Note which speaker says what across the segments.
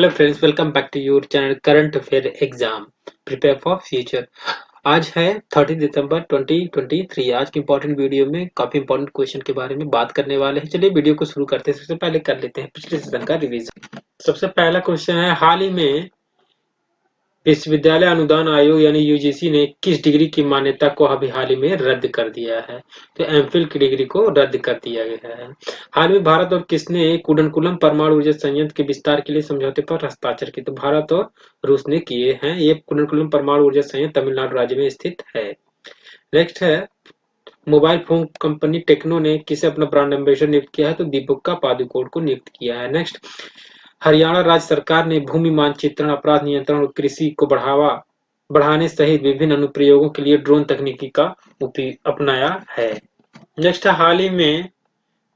Speaker 1: Hello friends, welcome back to your channel current affair exam prepare for future. आज है 30 दिसंबर 2023। आज की important video में काफी इंपॉर्टेंट क्वेश्चन के बारे में बात करने वाले हैं। चलिए वीडियो को शुरू करते हैं। सबसे पहले कर लेते हैं पिछले सेशन का रिवीजन। सबसे पहला क्वेश्चन है, हाल ही में विश्वविद्यालय अनुदान आयोग यानी यूजीसी ने किस डिग्री की मान्यता को अभी हाल ही में रद्द कर दिया है? तो एमफिल की डिग्री को रद्द कर दिया गया है। हाल में भारत और किसने कुडनकुलम परमाणु ऊर्जा संयंत्र के विस्तार के लिए समझौते पर हस्ताक्षर किए? तो भारत और रूस ने किए हैं। ये कुडनकुलम परमाणु ऊर्जा संयंत्र तमिलनाडु राज्य में स्थित है। नेक्स्ट है, मोबाइल फोन कंपनी टेक्नो ने किसे अपना ब्रांड एम्बेसडर नियुक्त किया है? तो दीपिका पादुकोण को नियुक्त किया है। नेक्स्ट, हरियाणा राज्य सरकार ने भूमि मानचित्रण, अपराध नियंत्रण और कृषि को बढ़ाने सहित विभिन्न अनुप्रयोगों के लिए ड्रोन तकनीकी का अपनाया है। नेक्स्ट, हाल ही में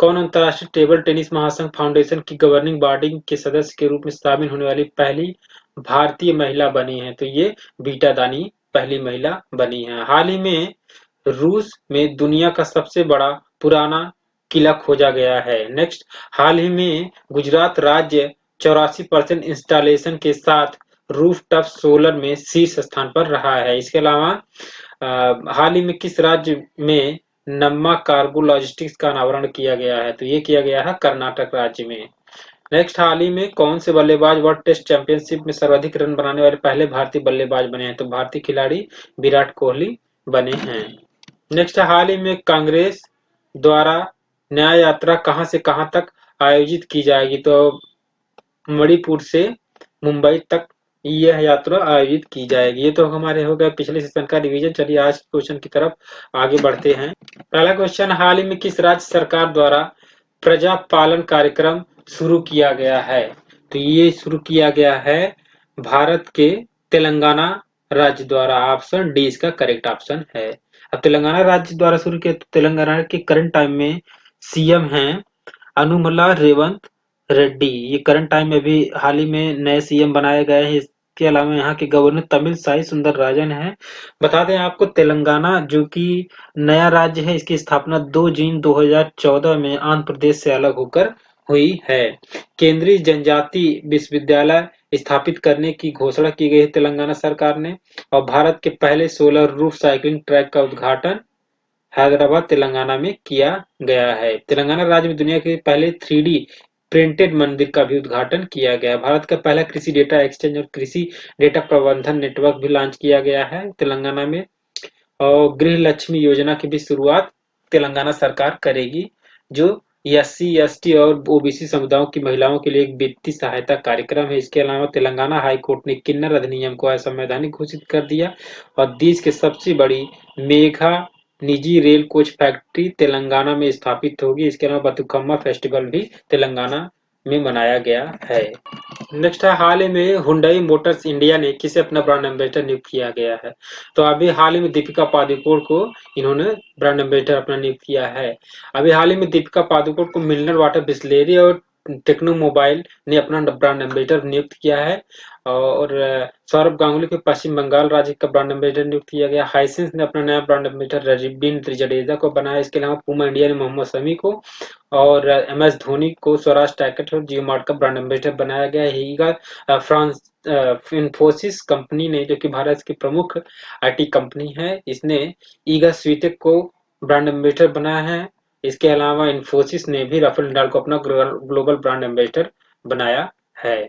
Speaker 1: कौन अंतर्राष्ट्रीय टेबल टेनिस महासंघ फाउंडेशन की गवर्निंग बॉडी के सदस्य के रूप में शामिल होने वाली पहली भारतीय महिला बनी है? तो ये बीटा दानी पहली महिला बनी है। हाल ही में रूस में दुनिया का सबसे बड़ा पुराना किला खोजा गया है। नेक्स्ट, हाल ही में गुजरात राज्य 84% इंस्टॉलेशन के साथ रूफटॉप सोलर में शीर्ष स्थान पर रहा है। इसके अलावा हाल ही में किस राज्य में नम्मा कार्गो लॉजिस्टिक्स का अनावरण किया गया है? तो ये किया गया है कर्नाटक राज्य में। नेक्स्ट, हाल ही में कौन से बल्लेबाज वर्ल्ड टेस्ट चैंपियनशिप में सर्वाधिक रन बनाने वाले पहले भारतीय बल्लेबाज बने हैं? तो भारतीय खिलाड़ी विराट कोहली बने हैं। नेक्स्ट, हाल ही में कांग्रेस द्वारा न्याय यात्रा कहां से कहां तक आयोजित की जाएगी? तो मणिपुर से मुंबई तक यह यात्रा आयोजित की जाएगी। ये तो हमारे हो गए पिछले सेशन का रिवीजन। चलिए आज क्वेश्चन की तरफ आगे बढ़ते हैं। पहला क्वेश्चन, हाल ही में किस राज्य सरकार द्वारा प्रजा पालन कार्यक्रम शुरू किया गया है? तो ये शुरू किया गया है भारत के तेलंगाना राज्य द्वारा। ऑप्शन डी इसका करेक्ट ऑप्शन है। अब तेलंगाना राज्य द्वारा शुरू किया, तो तेलंगाना के करंट टाइम में सीएम हैं अनुमला रेवंत रेड्डी। ये करंट टाइम में भी हाल ही में नए सीएम बनाए गए हैं। इसके अलावा यहाँ के गवर्नर तमिल साई सुंदरराजन है। बता दें आपको, तेलंगाना जो कि नया राज्य है, इसकी स्थापना 2 जून 2014 में आंध्र प्रदेश से अलग होकर हुई है। केंद्रीय जनजाति विश्वविद्यालय स्थापित करने की घोषणा की गई है तेलंगाना सरकार ने। और भारत के पहले सोलर रूफ साइकिलिंग ट्रैक का उद्घाटन हैदराबाद तेलंगाना में किया गया है। तेलंगाना राज्य में दुनिया के पहले 3D प्रिंटेड मंदिर का भी उद्घाटन किया गया है। भारत का पहला कृषि डेटा एक्सचेंज और कृषि डेटा प्रबंधन नेटवर्क भी लॉन्च किया गया है तेलंगाना में। और गृह लक्ष्मी योजना की भी शुरुआत तेलंगाना सरकार करेगी, जो एससी, एसटी और ओबीसी समुदायों की महिलाओं के लिए एक वित्तीय सहायता कार्यक्रम है। इसके अलावा तेलंगाना हाई कोर्ट ने किन्नर अधिनियम को असंवैधानिक घोषित कर दिया। और देश की सबसे बड़ी मेगा निजी रेल कोच फैक्ट्री तेलंगाना में स्थापित होगी। इसके अलावा बतुकम्मा फेस्टिवल भी तेलंगाना में मनाया गया है। नेक्स्ट है, हाल ही में हुंडई मोटर्स इंडिया ने किसे अपना ब्रांड एम्बेसडर नियुक्त किया गया है? तो अभी हाल ही में दीपिका पादुकोण को इन्होंने ब्रांड एम्बेसडर अपना नियुक्त किया है। अभी हाल ही में दीपिका पादुकोण को मिनरल वाटर बिस्लेरी और टेक्नो मोबाइल ने अपना ब्रांड एम्बेसडर नियुक्त किया है। और सौरभ गांगुली को पश्चिम बंगाल राज्य का ब्रांड एम्बेसडर नियुक्त किया गया। हाइसेंस ने अपना नया ब्रांड एम्बेसडर रविंद्र जडेजा को बनाया। इसके अलावा पूमा इंडिया ने मोहम्मद शमी को और एमएस धोनी को स्वराज टैकेट और जियो मार्ट का ब्रांड एम्बेसडर बनाया गया है। ईगा फ्रांस इन्फोसिस कंपनी ने, जो कि भारत की प्रमुख आईटी कंपनी है, इसने ईगा स्वीटेक को ब्रांड एम्बेसडर बनाया है। इसके अलावा इन्फोसिस ने भी राफेल नडाल को अपना ग्लोबल ब्रांड एम्बेसडर बनाया है।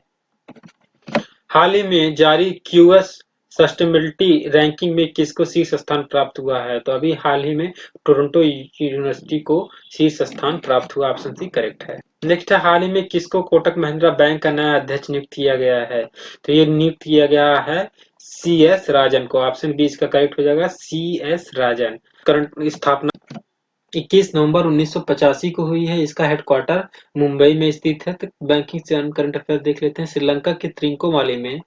Speaker 1: हाल ही में जारी क्यूएस सस्टेनेबिलिटी रैंकिंग में किसको शीर्ष स्थान प्राप्त हुआ है? तो अभी हाल ही में टोरंटो यूनिवर्सिटी को शीर्ष स्थान प्राप्त हुआ। ऑप्शन सी करेक्ट है। नेक्स्ट है, हाल ही में किसको कोटक महिंद्रा बैंक का नया अध्यक्ष नियुक्त किया गया है? तो ये नियुक्त किया गया है सी एस राजन को। ऑप्शन बी इसका करेक्ट हो जाएगा, सी एस राजन। करंट स्थापना 21 नवंबर 1985 को हुई है। इसका हेडक्वार्टर मुंबई में स्थित है। तो बैंकिंग से करंट अफेयर देख लेते हैं। श्रीलंका के त्रिंकोमाली में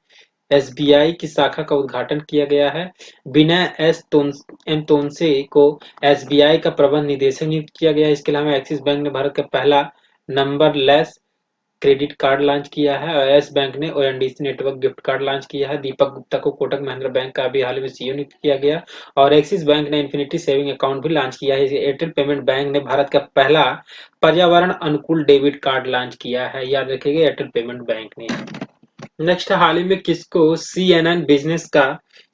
Speaker 1: एसबीआई की शाखा का उद्घाटन किया गया है। विनय एम तोनसे को एसबीआई का प्रबंध निदेशक नियुक्त किया गया है। इसके अलावा एक्सिस बैंक ने भारत का पहला नंबरलेस क्रेडिट कार्ड लॉन्च किया है। और यस बैंक ने ONDC network gift card launch किया है। दीपक गुप्ता को कोटक महिंद्रा बैंक का अभी हाल ही में सीईओ नियुक्त किया गया। और एक्सिस बैंक ने इन्फिनिटी सेविंग अकाउंट भी लॉन्च किया है। एयरटेल पेमेंट बैंक ने भारत का पहला पर्यावरण अनुकूल डेबिट कार्ड लॉन्च किया है। याद रखिएगा, एयरटेल पेमेंट बैंक ने। नेक्स्ट, हाल ही में किसको CNN बिजनेस का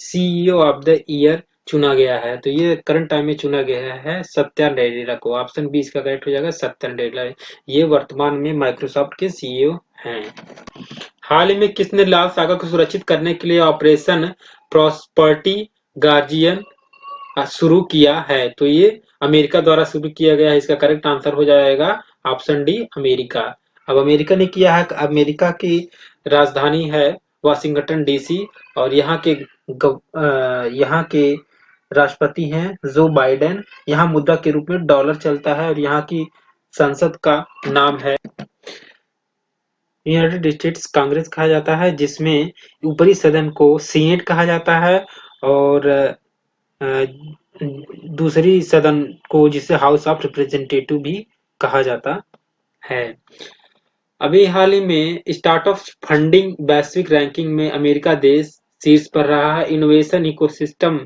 Speaker 1: CEO ऑफ द ईयर चुना गया है? तो ये करंट टाइम में चुना गया है सत्या नडेला को। ऑप्शन बी इसका करेक्ट हो जाएगा, सत्या नडेला। ये वर्तमान में माइक्रोसॉफ्ट के CEO हैं। हाल ही में किसने लाल सागर को सुरक्षित करने के लिए ऑपरेशन प्रॉस्पर्टी गार्जियन शुरू किया है? तो ये अमेरिका द्वारा शुरू किया गया है। इसका करेक्ट आंसर हो जाएगा ऑप्शन डी, अमेरिका। अब अमेरिका ने किया है। अमेरिका की राजधानी है वाशिंगटन DC, और यहाँ के राष्ट्रपति हैं जो बाइडेन। यहाँ मुद्रा के रूप में डॉलर चलता है, और यहाँ की संसद का नाम है यूनाइटेड स्टेट्स कांग्रेस कहा जाता है, जिसमें ऊपरी सदन को सीनेट कहा जाता है, और दूसरी सदन को जिसे हाउस ऑफ रिप्रेजेंटेटिव भी कहा जाता है। अभी हाल ही में स्टार्टअप फंडिंग वैश्विक रैंकिंग में अमेरिका देश शीर्ष पर रहा है। इनोवेशन इकोसिस्टम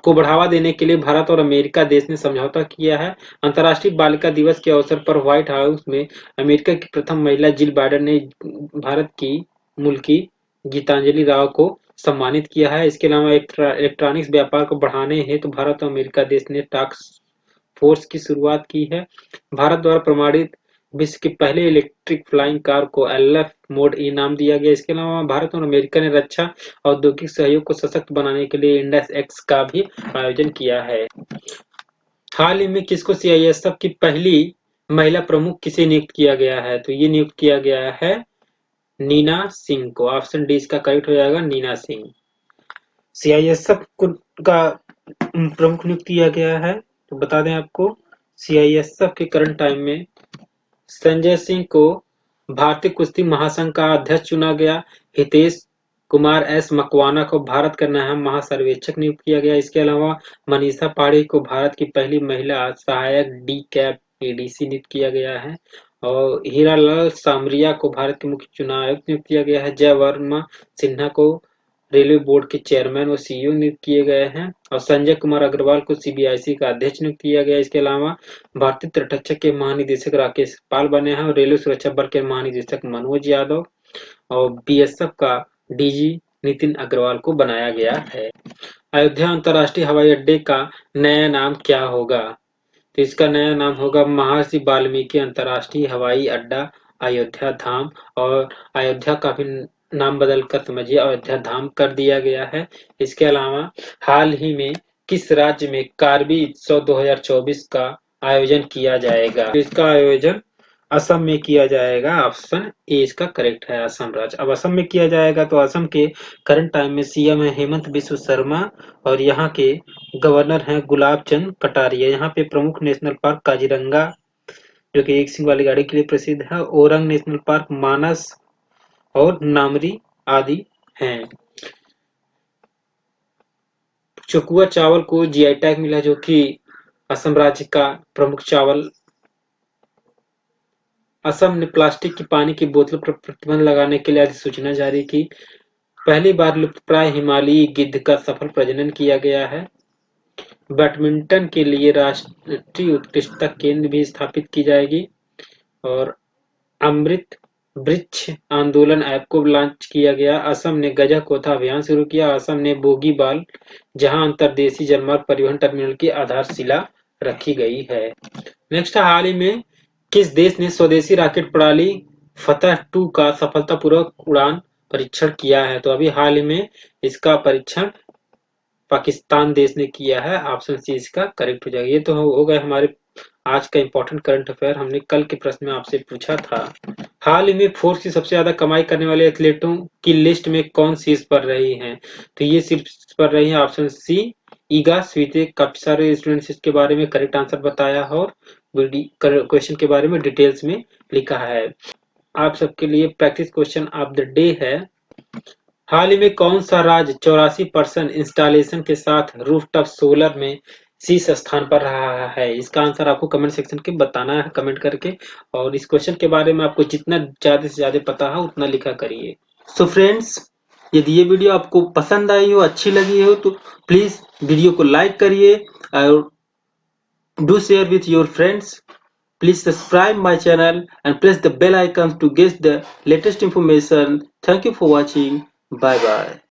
Speaker 1: को बढ़ावा देने के लिए भारत और अमेरिका देश ने समझौता किया है। अंतर्राष्ट्रीय बालिका दिवस के अवसर पर व्हाइट हाउस में अमेरिका की प्रथम महिला जिल बाइडेन ने भारत की मुल्की गीतांजलि राव को सम्मानित किया है। इसके अलावा इलेक्ट्रॉनिक्स व्यापार को बढ़ाने हेतु भारत और अमेरिका देश ने टास्क फोर्स की शुरुआत की है। भारत द्वारा प्रमाणित विश्व की पहले इलेक्ट्रिक फ्लाइंग कार को LF मोड ई नाम दिया गया। इसके अलावा भारत और अमेरिका ने रक्षा औद्योगिक सहयोग को सशक्त बनाने के लिए इंडस एक्स का भी आयोजन किया है। हाल ही में किसको CISF की पहली महिला प्रमुख किसे नियुक्त किया गया है? तो ये नियुक्त किया गया है नीना सिंह को। ऑप्शन डी इसका करेक्ट हो जाएगा, नीना सिंह। CISF का प्रमुख नियुक्त किया गया है। तो बता दें आपको, CISF के करंट टाइम में संजय सिंह को भारतीय कुश्ती महासंघ का अध्यक्ष चुना गया। हितेश कुमार S मकवाना को भारत का नया महासर्वेक्षक नियुक्त किया गया। इसके अलावा मनीषा पांडे को भारत की पहली महिला सहायक डी कैप ADC नियुक्त किया गया है, और हीरालाल सामरिया को भारत के मुख्य चुनाव आयुक्त नियुक्त किया गया है। जय वर्मा सिन्हा को रेलवे बोर्ड के चेयरमैन और CEO नियुक्त किए गए हैं, और संजय कुमार अग्रवाल को CBIC का अध्यक्ष नियुक्त किया गया। इसके अलावा भारतीय तटरक्षक के महानिदेशक राकेश पाल बने हैं, और रेलवे सुरक्षा बल के महानिदेशक मनोज यादव, और BSF का DG नितिन अग्रवाल को बनाया गया है। अयोध्या अंतर्राष्ट्रीय हवाई अड्डे का नया नाम क्या होगा? तो इसका नया नाम होगा महर्षि वाल्मीकि अंतर्राष्ट्रीय हवाई अड्डा अयोध्या धाम, और अयोध्या का भी नाम बदल कर समझिए अयोध्या धाम कर दिया गया है। इसके अलावा हाल ही में किस राज्य में कारबी उत्सव 2024 का आयोजन किया जाएगा? तो इसका आयोजन असम में किया जाएगा। ऑप्शन ए इसका करेक्ट है, असम राज्य। अब असम में किया जाएगा, तो असम के करंट टाइम में CM है हेमंत बिस्व शर्मा, और यहाँ के गवर्नर हैं गुलाब चंद कटारिया। यहाँ पे प्रमुख नेशनल पार्क काजीरंगा, जो कि एक सिंह वाली गाड़ी के लिए प्रसिद्ध है, ओरंग नेशनल पार्क, मानस और नामरी आदि हैं। चकुआ चावल को GI टैग मिला, जो कि असम राज्य का प्रमुख चावल। असम ने प्लास्टिक की पानी की बोतलों पर प्रतिबंध लगाने के लिए अधिसूचना जारी की। पहली बार लुप्तप्राय हिमालयी गिद्ध का सफल प्रजनन किया गया है। बैडमिंटन के लिए राष्ट्रीय उत्कृष्टता केंद्र भी स्थापित की जाएगी, और अमृत वृक्ष आंदोलन ऐप को लॉन्च किया गया। असम ने गजा कोथा अभियान शुरू किया। असम ने बोगीबाल, जहां अंतरदेशीय जलमार्ग परिवहन टर्मिनल की आधारशिला रखी गई है। नेक्स्ट, हाल ही में किस देश ने स्वदेशी रॉकेट प्रणाली फतह 2 का सफलतापूर्वक उड़ान परीक्षण किया है? तो अभी हाल ही में इसका परीक्षण पाकिस्तान देश ने किया है। ऑप्शन सी इसका करेक्ट हो जाएगा। ये तो हो गए हमारे आज का इंपॉर्टेंट करंट अफेयर। हमने कल के प्रश्न में आपसे पूछा था, हाल ही में फोर्स की सबसे ज्यादा कमाई करने वाले एथलीटों की लिस्ट में कौन शीर्ष पर रही हैं? तो ये शीर्ष पर रही है ऑप्शन सी, ईगा स्वीतेक। काफी सारे स्टूडेंट्स इसके बारे में करेक्ट आंसर बताया है, और क्वेश्चन के बारे में डिटेल्स में लिखा है। आप सबके लिए practice question of the day है, हाल ही में कौन सा राज्य 84% इंस्टॉलेशन के साथ रूफटॉप सोलर में शीर्ष स्थान पर रहा है? इसका आंसर आपको कमेंट सेक्शन के बताना है कमेंट करके, और इस क्वेश्चन के बारे में आपको जितना ज्यादा से ज्यादा पता है उतना लिखा करिए। सो फ्रेंड्स, यदि ये वीडियो आपको पसंद आई हो, अच्छी लगी हो, तो प्लीज वीडियो को लाइक करिए और do share with your friends. Please subscribe my channel and press the bell icon to get the latest information. Thank you for watching. Bye bye.